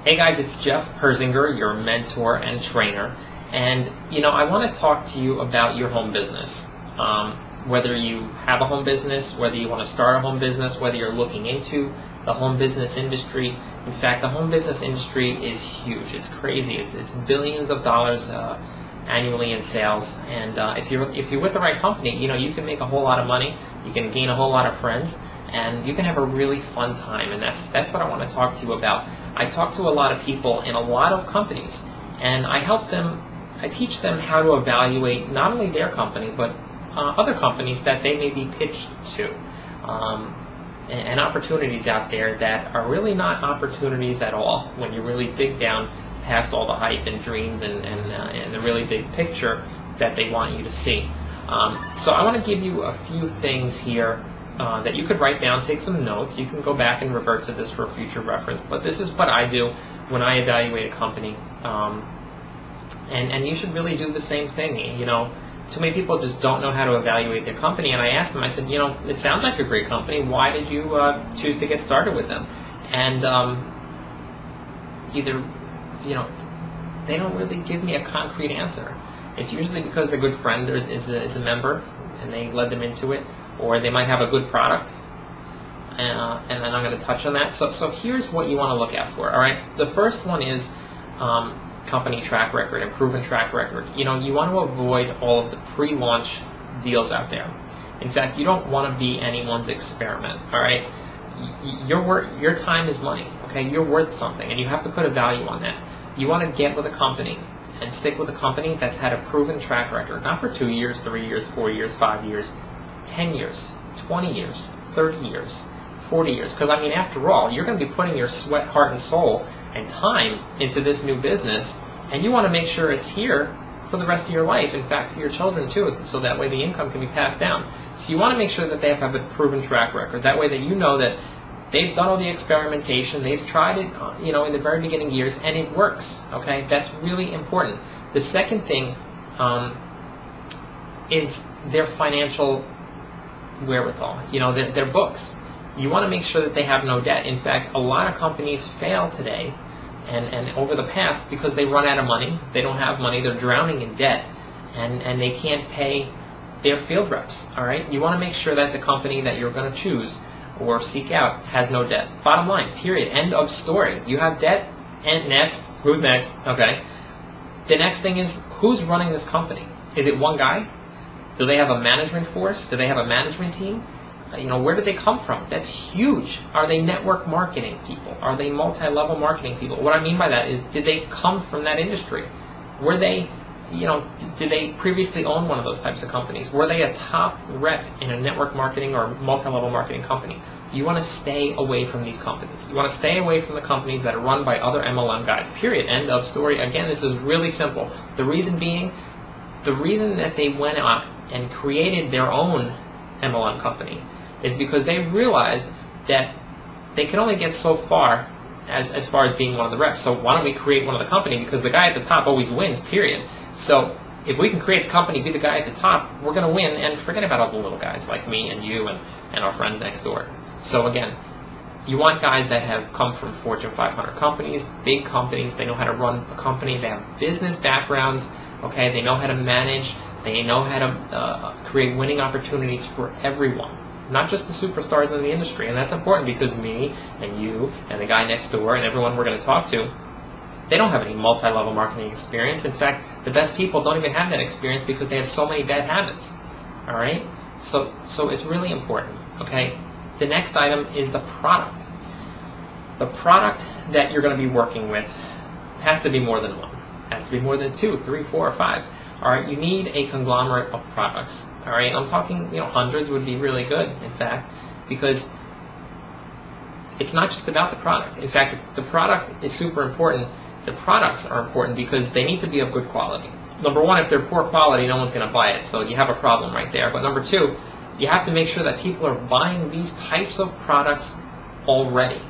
Hey guys, it's Jeff Persinger, your mentor and trainer, and I want to talk to you about your home business. Whether you have a home business, whether you want to start a home business, whether you're looking into the home business industry. In fact, the home business industry is huge. It's crazy. It's billions of dollars annually in sales, and if you're with the right company, you can make a whole lot of money. You can gain a whole lot of friends, and you can have a really fun time. And that's what I want to talk to you about. I talk to a lot of people in a lot of companies, and I teach them how to evaluate not only their company, but other companies that they may be pitched to, and opportunities out there that are really not opportunities at all when you really dig down past all the hype and dreams and the really big picture that they want you to see. So I want to give you a few things here that you could write down, take some notes. You can go back and revert to this for future reference, but this is what I do when I evaluate a company, and you should really do the same thing. Too many people just don't know how to evaluate their company, and I asked them, I said, it sounds like a great company. Why did you choose to get started with them? And either, they don't really give me a concrete answer. It's usually because a good friend is a member, and they led them into it, or they might have a good product, and then I'm going to touch on that. So here's what you want to look out for. All right, the first one is company track record and proven track record. You want to avoid all of the pre-launch deals out there. In fact, you don't want to be anyone's experiment. All right, your time is money. Okay, you're worth something, and you have to put a value on that. You want to get with a company and stick with a company that's had a proven track record, not for 2 years, 3 years, 4 years, 5 years, 10 years, 20 years, 30 years, 40 years. Because after all, you're going to be putting your sweat, heart, and soul and time into this new business, and you want to make sure it's here for the rest of your life. In fact, for your children too, so that way the income can be passed down. So you want to make sure that they have a proven track record. That way that that they've done all the experimentation, they've tried it, in the very beginning years, and it works. Okay, that's really important. The second thing is their financial wherewithal. Their books. You want to make sure that they have no debt. In fact, a lot of companies fail today and over the past because they run out of money. They don't have money. They're drowning in debt, and they can't pay their field reps. All right. You want to make sure that the company that you're going to choose or seek out has no debt. Bottom line. Period. End of story. You have debt, and next. Who's next? Okay. The next thing is, who's running this company? Is it one guy? Do they have a management force? Do they have a management team? Where did they come from? That's huge. Are they network marketing people? Are they multi-level marketing people? What I mean by that is, did they come from that industry? Were they, did they previously own one of those types of companies? Were they a top rep in a network marketing or multi-level marketing company? You want to stay away from these companies. You want to stay away from the companies that are run by other MLM guys. Period. End of story. Again, this is really simple. The reason being, the reason that they went out and created their own MLM company is because they realized that they can only get so far as far as being one of the reps. So why don't we create one of the company, because the guy at the top always wins, period. So if we can create the company, be the guy at the top, we're going to win, and forget about all the little guys like me and you and our friends next door. So again, you want guys that have come from Fortune 500 companies, big companies. They know how to run a company. They have business backgrounds. Okay, they know how to manage. They know how to create winning opportunities for everyone, not just the superstars in the industry. And that's important because me and you and the guy next door and everyone we're going to talk to, they don't have any multi-level marketing experience. In fact, the best people don't even have that experience because they have so many bad habits. All right? So it's really important. Okay? The next item is the product. The product that you're going to be working with has to be more than one. Has to be more than 2, 3, 4, or 5. All right, you need a conglomerate of products. All right, I'm talking, hundreds would be really good, in fact, because it's not just about the product. In fact, the product is super important. The products are important because they need to be of good quality. Number one, if they're poor quality, no one's going to buy it, so you have a problem right there. But number two, you have to make sure that people are buying these types of products already.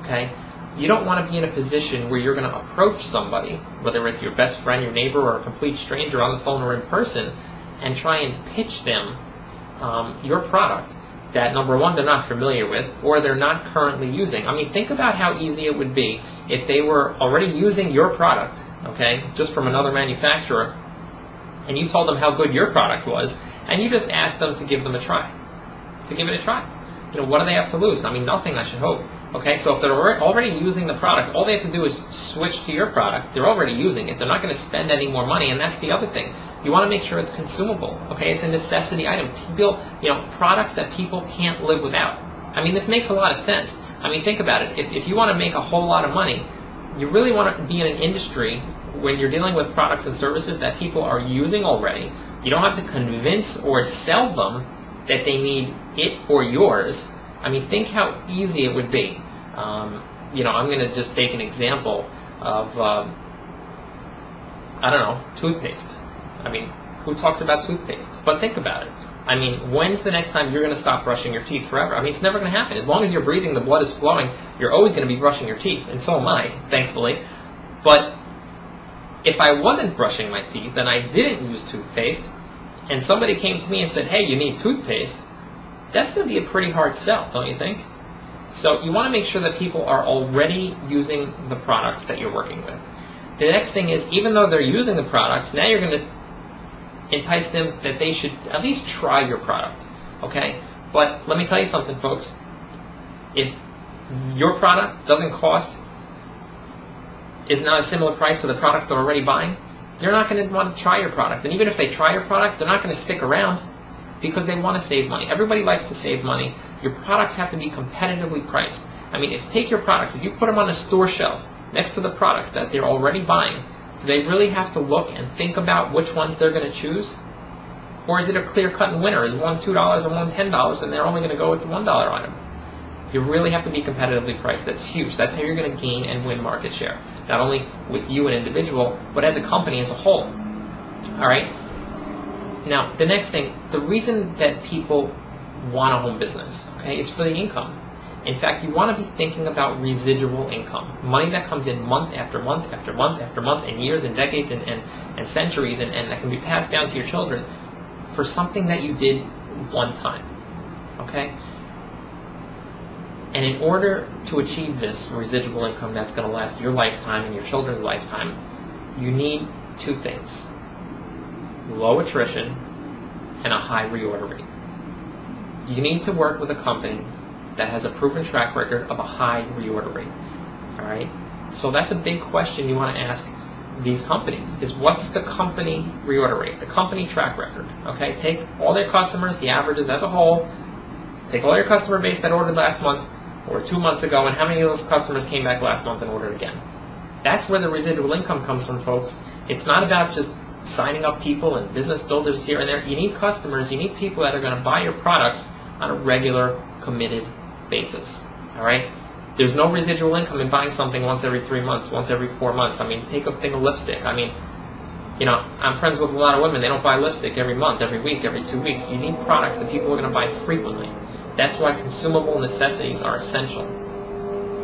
Okay? You don't want to be in a position where you're going to approach somebody, whether it's your best friend, your neighbor, or a complete stranger on the phone or in person, and try and pitch them your product that, number one, they're not familiar with or they're not currently using. I mean, think about how easy it would be if they were already using your product, okay, just from another manufacturer, and you told them how good your product was, and you just asked them to give them a try, to give it a try. You know, what do they have to lose? I mean, nothing, I should hope. Okay, so if they're already using the product, all they have to do is switch to your product. They're already using it. They're not going to spend any more money, and that's the other thing. You want to make sure it's consumable. Okay, it's a necessity item. People, you know, products that people can't live without. I mean, this makes a lot of sense. I mean, think about it. If you want to make a whole lot of money, you really want to be in an industry when you're dealing with products and services that people are using already. You don't have to convince or sell them that they need it or yours. I mean, think how easy it would be. You know, I'm going to just take an example of, I don't know, toothpaste. I mean, who talks about toothpaste? But think about it. I mean, when's the next time you're going to stop brushing your teeth forever? I mean, it's never going to happen. As long as you're breathing, the blood is flowing, you're always going to be brushing your teeth, and so am I, thankfully. But if I wasn't brushing my teeth and I didn't use toothpaste, and somebody came to me and said, hey, you need toothpaste, that's going to be a pretty hard sell, don't you think? So you want to make sure that people are already using the products that you're working with. The next thing is, even though they're using the products, now you're going to entice them that they should at least try your product, okay? But let me tell you something, folks. If your product doesn't cost, is not a similar price to the products they're already buying, they're not going to want to try your product. And even if they try your product, they're not going to stick around because they want to save money. Everybody likes to save money. Your products have to be competitively priced. I mean, if you take your products, if you put them on a store shelf next to the products that they're already buying, do they really have to look and think about which ones they're going to choose? Or is it a clear-cut winner? Is one $2 and one $10 and they're only going to go with the $1 item? You really have to be competitively priced. That's huge. That's how you're going to gain and win market share. Not only with you, an individual, but as a company as a whole. All right? Now, the next thing, the reason that people want a home business, okay, is for the income. In fact, you want to be thinking about residual income, money that comes in month after month after month after month, and years and decades and centuries, and that can be passed down to your children for something that you did one time, okay? And in order to achieve this residual income that's going to last your lifetime and your children's lifetime, you need two things: low attrition and a high reorder rate. You need to work with a company that has a proven track record of a high reorder rate. All right? So that's a big question you want to ask these companies, is what's the company reorder rate, the company track record? Okay? Take all their customers, the averages as a whole, take all your customer base that ordered last month or 2 months ago, and how many of those customers came back last month and ordered again. That's where the residual income comes from, folks. It's not about just signing up people and business builders here and there. You need customers, you need people that are going to buy your products on a regular, committed basis. All right? There's no residual income in buying something once every 3 months, once every 4 months. I mean, take a thing of lipstick. I mean, you know, I'm friends with a lot of women. They don't buy lipstick every month, every week, every 2 weeks. You need products that people are going to buy frequently. That's why consumable necessities are essential.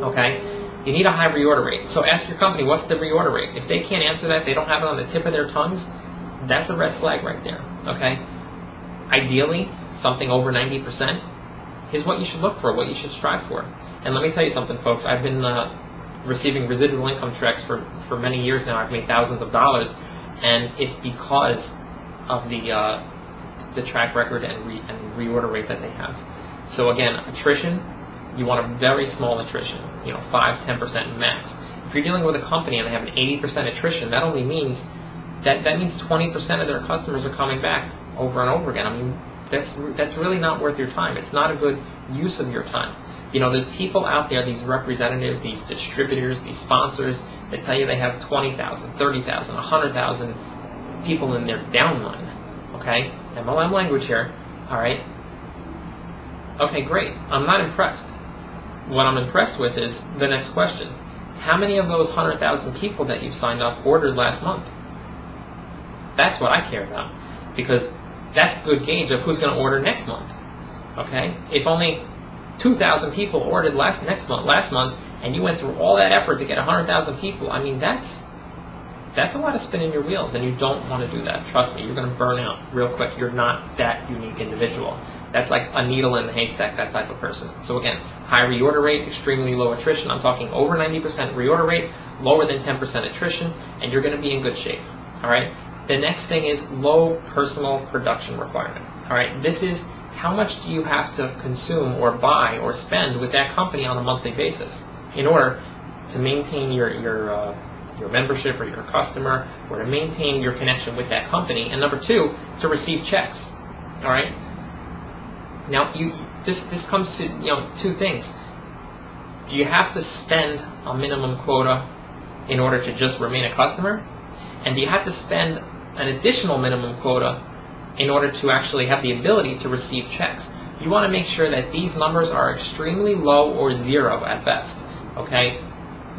Okay? You need a high reorder rate. So ask your company, what's the reorder rate? If they can't answer that, they don't have it on the tip of their tongues, that's a red flag right there. Okay? Ideally, something over 90% is what you should look for, what you should strive for. And let me tell you something, folks. I've been receiving residual income checks for many years now. I've made thousands of dollars, and it's because of the track record and reorder rate that they have. So again, attrition, you want a very small attrition, 5-10% max. If you're dealing with a company and they have an 80% attrition, that only means that means 20% of their customers are coming back over and over again. I mean, that's really not worth your time. It's not a good use of your time. There's people out there, these representatives, these distributors, these sponsors that tell you they have 20,000, 30,000, 100,000 people in their downline. Okay? MLM language here. All right? Okay, great. I'm not impressed. What I'm impressed with is the next question. How many of those 100,000 people that you've signed up ordered last month? That's what I care about, because that's a good gauge of who's going to order next month. Okay? If only 2,000 people ordered last month, and you went through all that effort to get 100,000 people, I mean, that's a lot of spinning your wheels, and you don't want to do that. Trust me, you're going to burn out real quick. You're not that unique individual. That's like a needle in the haystack, that type of person. So again, high reorder rate, extremely low attrition. I'm talking over 90% reorder rate, lower than 10% attrition, and you're going to be in good shape. All right. The next thing is low personal production requirement. All right. This is how much do you have to consume or buy or spend with that company on a monthly basis in order to maintain your membership or your customer, or to maintain your connection with that company, and number two, to receive checks. All right. Now, this comes to two things. Do you have to spend a minimum quota in order to just remain a customer, and do you have to spend an additional minimum quota in order to actually have the ability to receive checks? You want to make sure that these numbers are extremely low or zero at best. Okay.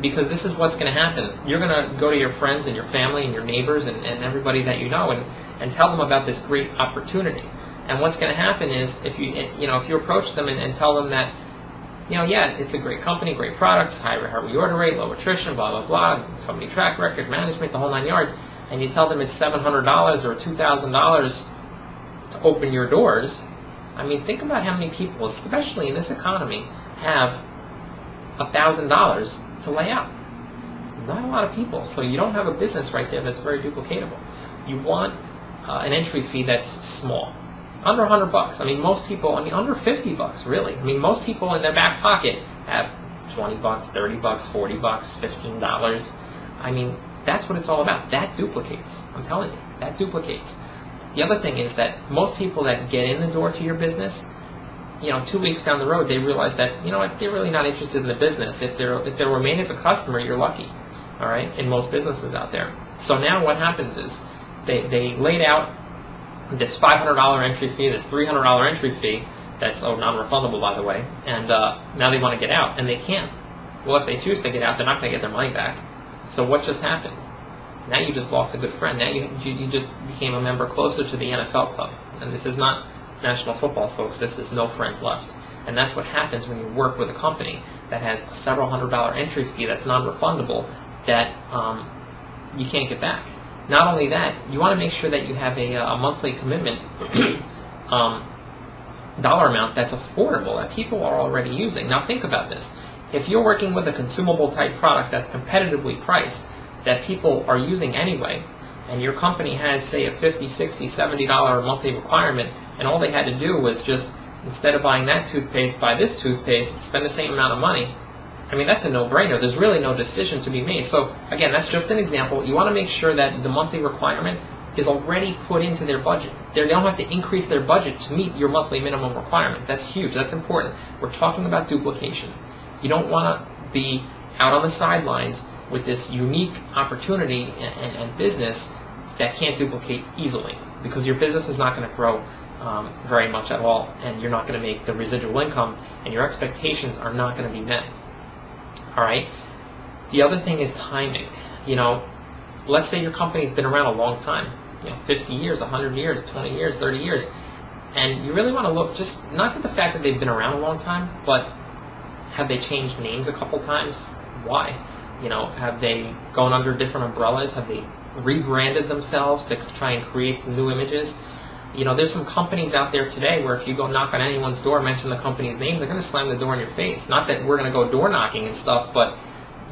Because this is what's going to happen. You're going to go to your friends and your family and your neighbors and everybody that you know and tell them about this great opportunity. And what's going to happen is if you approach them and tell them that, yeah, it's a great company, great products, high reorder rate, low attrition, blah, blah, blah, company track record, management, the whole 9 yards, and you tell them it's $700 or $2,000 to open your doors, I mean, think about how many people, especially in this economy, have $1,000 to lay out. Not a lot of people. So you don't have a business right there that's very duplicatable. You want an entry fee that's small, under $100. I mean, most people. I mean, under $50, really. I mean, most people in their back pocket have $20, $30, $40, $15. I mean, that's what it's all about. That duplicates. I'm telling you, that duplicates. The other thing is that most people that get in the door to your business, 2 weeks down the road, they realize that, they're really not interested in the business. If they'll remain as a customer, you're lucky, all right, in most businesses out there. So now what happens is they laid out this $500 entry fee, this $300 entry fee, that's non-refundable, by the way, and now they want to get out, and they can't. Well, if they choose to get out, they're not going to get their money back. So what just happened? Now you just lost a good friend. Now you just became a member closer to the NFL club, and this is not National Football, folks. This is no friends left. And that's what happens when you work with a company that has a several $100 entry fee that's non-refundable that you can't get back. Not only that, you want to make sure that you have a monthly commitment dollar amount that's affordable, that people are already using. Now think about this. If you're working with a consumable type product that's competitively priced, that people are using anyway, and your company has, say, a $50, $60, $70 monthly requirement, and all they had to do was just, instead of buying that toothpaste, buy this toothpaste, spend the same amount of money, I mean, that's a no-brainer. There's really no decision to be made. So, again, that's just an example. You want to make sure that the monthly requirement is already put into their budget. They don't have to increase their budget to meet your monthly minimum requirement. That's huge. That's important. We're talking about duplication. You don't want to be out on the sidelines with this unique opportunity and business that can't duplicate easily, because your business is not going to grow very much at all, and you're not going to make the residual income, and your expectations are not going to be met. All right. The other thing is timing. Let's say your company's been around a long time, 50 years, 100 years, 20 years, 30 years, and you really want to look just not at the fact that they've been around a long time, but have they changed names a couple times? Why? Have they gone under different umbrellas? Have they rebranded themselves to try and create some new images? There's some companies out there today where if you go knock on anyone's door, mention the company's name, they're going to slam the door in your face. Not that we're going to go door knocking and stuff, but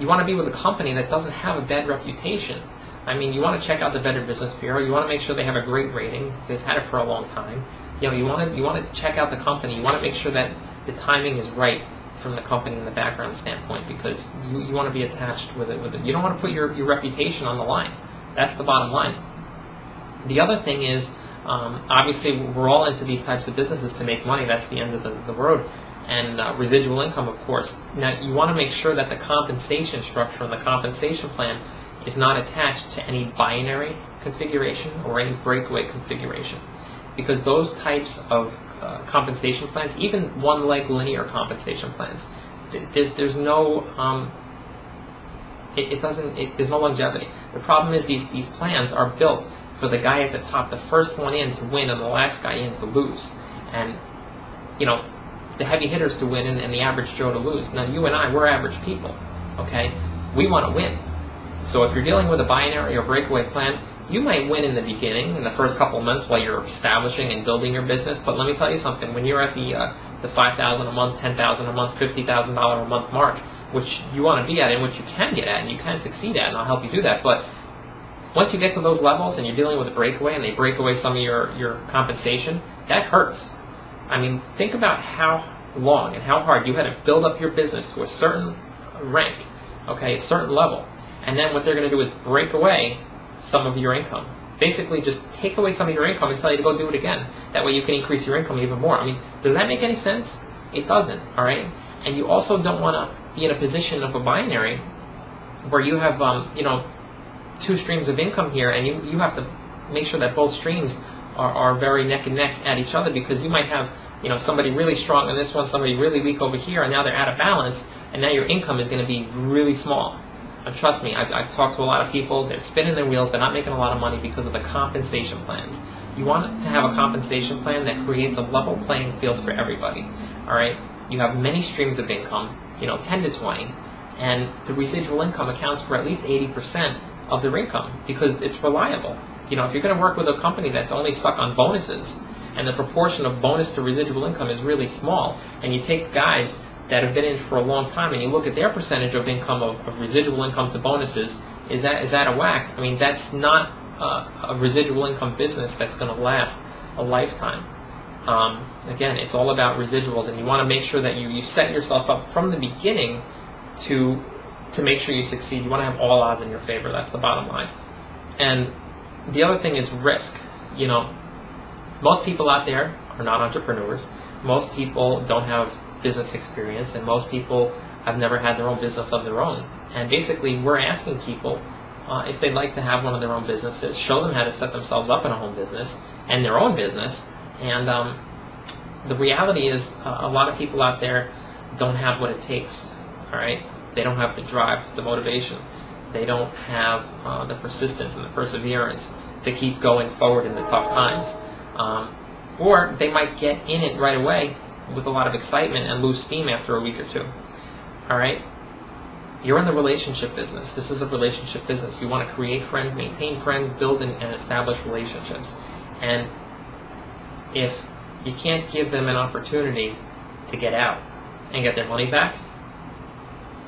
you want to be with a company that doesn't have a bad reputation. I mean, you want to check out the Better Business Bureau. You want to make sure they have a great rating. They've had it for a long time. You want to check out the company. You want to make sure that the timing is right from the company and the background standpoint, because you want to be attached with it. You don't want to put your reputation on the line. That's the bottom line. The other thing is, obviously, we're all into these types of businesses to make money. That's the end of the road. And residual income, of course. Now, you want to make sure that the compensation structure and the compensation plan is not attached to any binary configuration or any breakaway configuration, because those types of compensation plans, even one-leg linear compensation plans, there's no there's no longevity. The problem is these plans are built for the guy at the top, the first one in to win and the last guy in to lose, and the heavy hitters to win and the average Joe to lose. Now you and I, we're average people, okay? We want to win. So if you're dealing with a binary or breakaway plan, You might win in the beginning, in the first couple of months while you're establishing and building your business, but let me tell you something, when you're at the $5,000 a month, $10,000 a month, $50,000 a month mark, which you want to be at and which you can get at and you can succeed at, and I'll help you do that, but once you get to those levels and you're dealing with a breakaway and they break away some of your compensation, that hurts. I mean, think about how long and how hard you had to build up your business to a certain rank, okay, a certain level, and then what they're going to do is break away some of your income. Basically just take away some of your income and tell you to go do it again. That way you can increase your income even more. I mean, does that make any sense? It doesn't, all right? And you also don't want to be in a position of a binary where you have, two streams of income here, and you have to make sure that both streams are very neck and neck at each other, because you might have somebody really strong on this one, somebody really weak over here, and now they're out of balance, and now your income is going to be really small. And trust me, I've talked to a lot of people, they're spinning their wheels, they're not making a lot of money because of the compensation plans. You want to have a compensation plan that creates a level playing field for everybody, all right? You have many streams of income, 10 to 20, and the residual income accounts for at least 80% of their income because it's reliable. If you're going to work with a company that's only stuck on bonuses, and the proportion of bonus to residual income is really small, and you take guys that have been in for a long time and you look at their percentage of income, of residual income to bonuses, is that a whack? I mean, that's not a residual income business that's going to last a lifetime. Again, it's all about residuals, and you want to make sure that you set yourself up from the beginning to make sure you succeed. You want to have all odds in your favor. That's the bottom line. And the other thing is risk. Most people out there are not entrepreneurs. Most people don't have business experience, and most people have never had their own business of their own. And basically, we're asking people if they'd like to have one of their own businesses, show them how to set themselves up in a home business and their own business. And the reality is a lot of people out there don't have what it takes, all right? They don't have the drive, the motivation. They don't have the persistence and the perseverance to keep going forward in the tough times. Or they might get in it right away with a lot of excitement and lose steam after a week or two. All right? You're in the relationship business. This is a relationship business. You want to create friends, maintain friends, build and establish relationships. And if you can't give them an opportunity to get out and get their money back,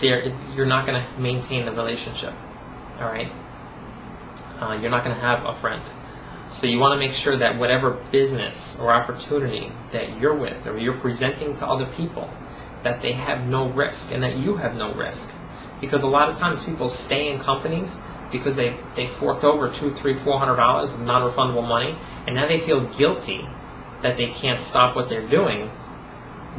you're not going to maintain the relationship. All right? You're not going to have a friend. So you want to make sure that whatever business or opportunity that you're with or you're presenting to other people, that they have no risk and that you have no risk. Because a lot of times people stay in companies because they forked over $200, $300, $400 of non-refundable money, and now they feel guilty that they can't stop what they're doing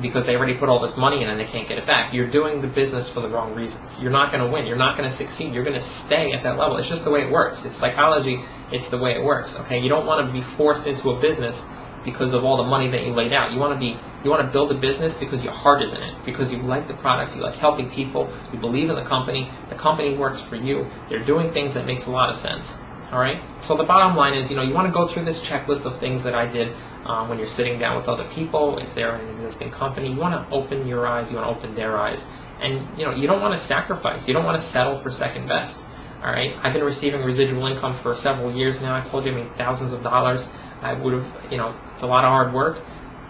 because they already put all this money in and they can't get it back. You're doing the business for the wrong reasons. You're not going to win. You're not going to succeed. You're going to stay at that level. It's just the way it works. It's psychology. It's the way it works. Okay, you don't want to be forced into a business because of all the money that you laid out. You want to build a business because your heart is in it, because you like the products, you like helping people, you believe in the company works for you. They're doing things that makes a lot of sense. All right. So the bottom line is, you want to go through this checklist of things that I did when you're sitting down with other people. If they're in an existing company, you want to open your eyes, you want to open their eyes, and you don't want to sacrifice. You don't want to settle for second best. All right. I've been receiving residual income for several years now. I told you, thousands of dollars. I would have, it's a lot of hard work,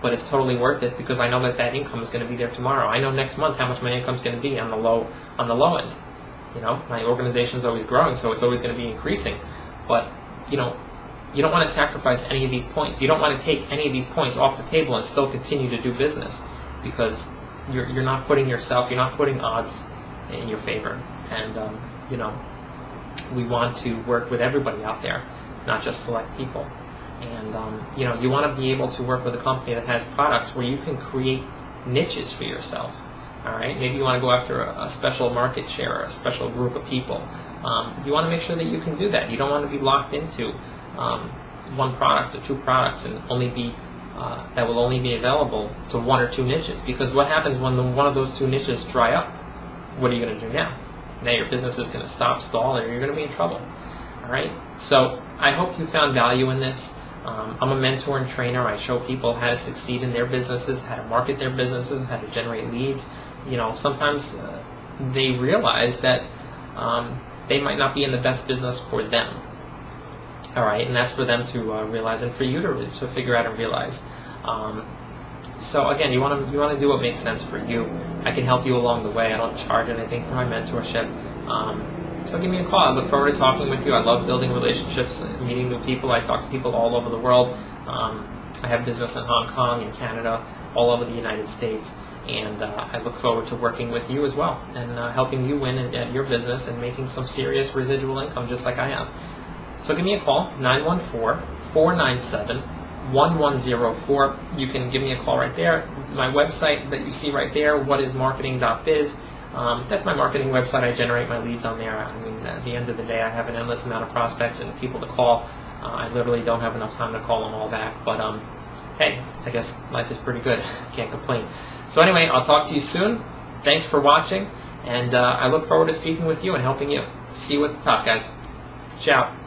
but it's totally worth it because I know that income is going to be there tomorrow. I know next month how much my income is going to be on the low end. My organization is always growing, so it's always going to be increasing. But you don't want to sacrifice any of these points. You don't want to take any of these points off the table and still continue to do business because you're not putting yourself, you're not putting odds in your favor. And we want to work with everybody out there, not just select people. And you want to be able to work with a company that has products where you can create niches for yourself. All right, maybe you want to go after a special market share or a special group of people. You want to make sure that you can do that. You don't want to be locked into one product or two products and that will only be available to one or two niches. Because what happens when one of those two niches dry up? What are you going to do now? Now your business is going to stall, and you're going to be in trouble. All right. So I hope you found value in this. I'm a mentor and trainer. I show people how to succeed in their businesses, how to market their businesses, how to generate leads. Sometimes they realize that they might not be in the best business for them. All right, and that's for them to realize, and for you to figure out and realize. So again, you want to do what makes sense for you. I can help you along the way. I don't charge anything for my mentorship. So give me a call. I look forward to talking with you. I love building relationships, meeting new people. I talk to people all over the world. I have business in Hong Kong and Canada, all over the United States, and I look forward to working with you as well and helping you win at your business and making some serious residual income just like I have. So give me a call, 914-497-1104. You can give me a call right there. My website that you see right there, whatismarketing.biz. That's my marketing website. I generate my leads on there. I mean, at the end of the day, I have an endless amount of prospects and people to call. I literally don't have enough time to call them all back. But hey, I guess life is pretty good. Can't complain. So anyway, I'll talk to you soon. Thanks for watching, and I look forward to speaking with you and helping you. See you at the top, guys. Ciao.